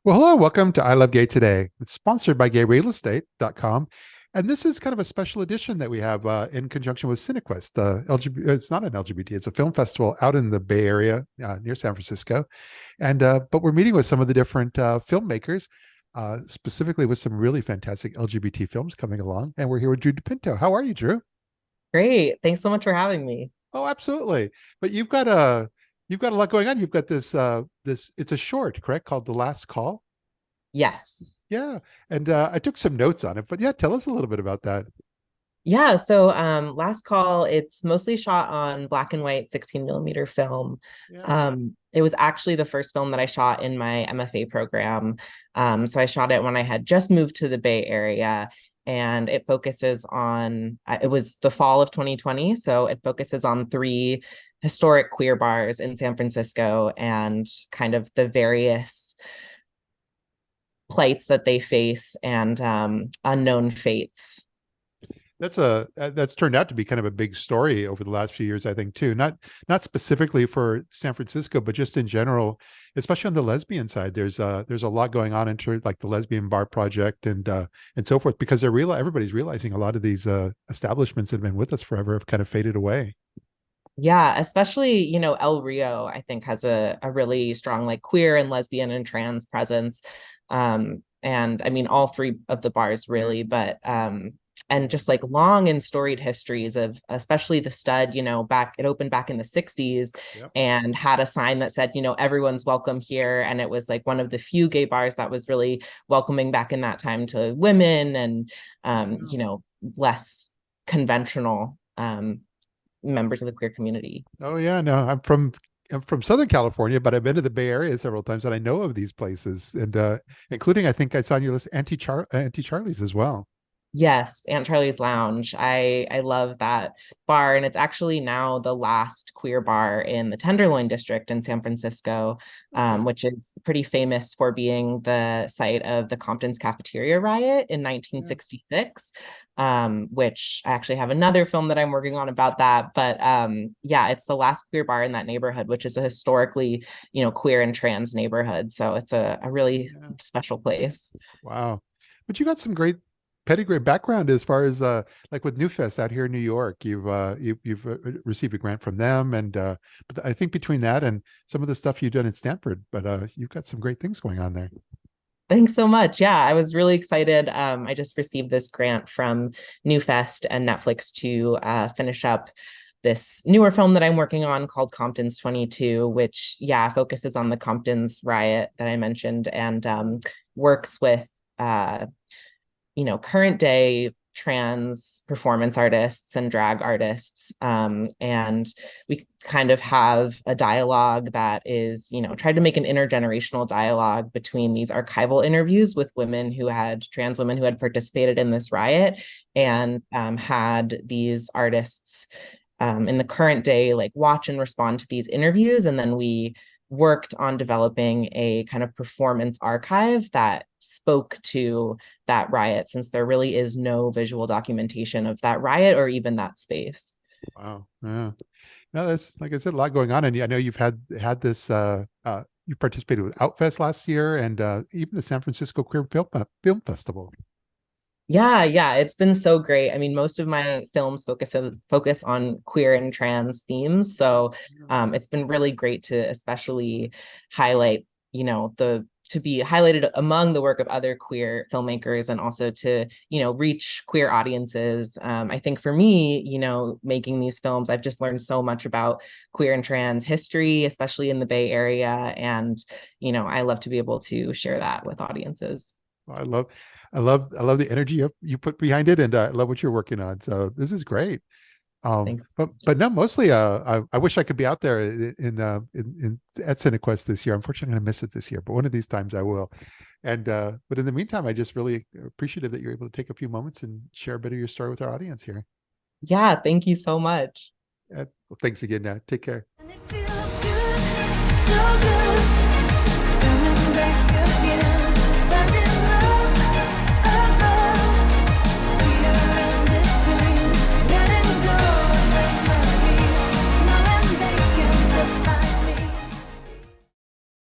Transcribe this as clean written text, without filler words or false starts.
Well, hello, welcome to I Love Gay Today. It's sponsored by gayrealestate.com. And this is kind of a special edition that we have in conjunction with Cinequest. It's not an LGBT, it's a film festival out in the Bay Area near San Francisco. But we're meeting with some of the different filmmakers, specifically with some really fantastic LGBT films coming along. And we're here with Drew de Pinto. How are you, Drew? Great. Thanks so much for having me. Oh, absolutely. But you've got a lot going on. You've got this it's a short, correct, called The Last Call. Yes. Yeah. And I took some notes on it, but yeah, tell us a little bit about that. Yeah. So Last Call, it's mostly shot on black and white 16 millimeter film. Yeah. It was actually the first film that I shot in my MFA program. So I shot it when I had just moved to the Bay Area. And it focuses on, it was the fall of 2020. So it focuses on three historic queer bars in San Francisco and kind of the various plights that they face and unknown fates. That's turned out to be kind of a big story over the last few years, I think, too. Not specifically for San Francisco, but just in general, especially on the lesbian side. There's a lot going on in terms like the Lesbian Bar Project and so forth, because everybody's realizing a lot of these establishments that have been with us forever have kind of faded away. Yeah, especially, El Rio, I think, has a really strong like queer and lesbian and trans presence. And I mean, all three of the bars really, but and just like long and storied histories of especially the Stud, it opened back in the 60s Yep. and had a sign that said, everyone's welcome here. And it was like one of the few gay bars that was really welcoming back in that time to women and less conventional members of the queer community. Oh yeah, no, I'm from Southern California, but I've been to the Bay Area several times, and I know of these places, and including I think I saw on your list Auntie Charlie's as well. Yes, Aunt Charlie's Lounge. I love that bar, and it's actually now the last queer bar in the Tenderloin district in San Francisco, Okay. which is pretty famous for being the site of the Compton's cafeteria riot in Yeah. 1966. Which I actually have another film that I'm working on about that. But yeah, it's the last queer bar in that neighborhood, which is a historically, queer and trans neighborhood. So it's a really Yeah. special place. Wow. But you got some great pedigree background as far as like with Newfest out here in New York. You've received a grant from them, and but I think between that and some of the stuff you've done at Stanford, but you've got some great things going on there. Thanks so much. Yeah, I was really excited. I just received this grant from Newfest and Netflix to finish up this newer film that I'm working on called Compton's 22, which, yeah, focuses on the Compton's riot that I mentioned and works with, current day trans performance artists and drag artists. And we kind of have a dialogue that is, tried to make an intergenerational dialogue between these archival interviews with trans women who had participated in this riot and had these artists in the current day, like watch and respond to these interviews. And then we worked on developing a kind of performance archive that spoke to that riot, since there really is no visual documentation of that riot or even that space. Wow. Yeah. No, that's like I said, a lot going on, and I know you've had this. You participated with Outfest last year, and even the San Francisco Queer Film Festival. Yeah, it's been so great. I mean, most of my films focus on queer and trans themes, so it's been really great to especially highlight, the to be highlighted among the work of other queer filmmakers and also to, reach queer audiences. I think for me, making these films, I've just learned so much about queer and trans history, especially in the Bay Area, and I love to be able to share that with audiences. I love the energy you put behind it, and I love what you're working on. So this is great. Thanks. But no, mostly, I wish I could be out there in at Cinequest this year. Unfortunately, I miss it this year, but one of these times I will. And but in the meantime, I just really appreciative that you're able to take a few moments and share a bit of your story with our audience here. Yeah, thank you so much. Well, thanks again. Take care. And it feels good, so good.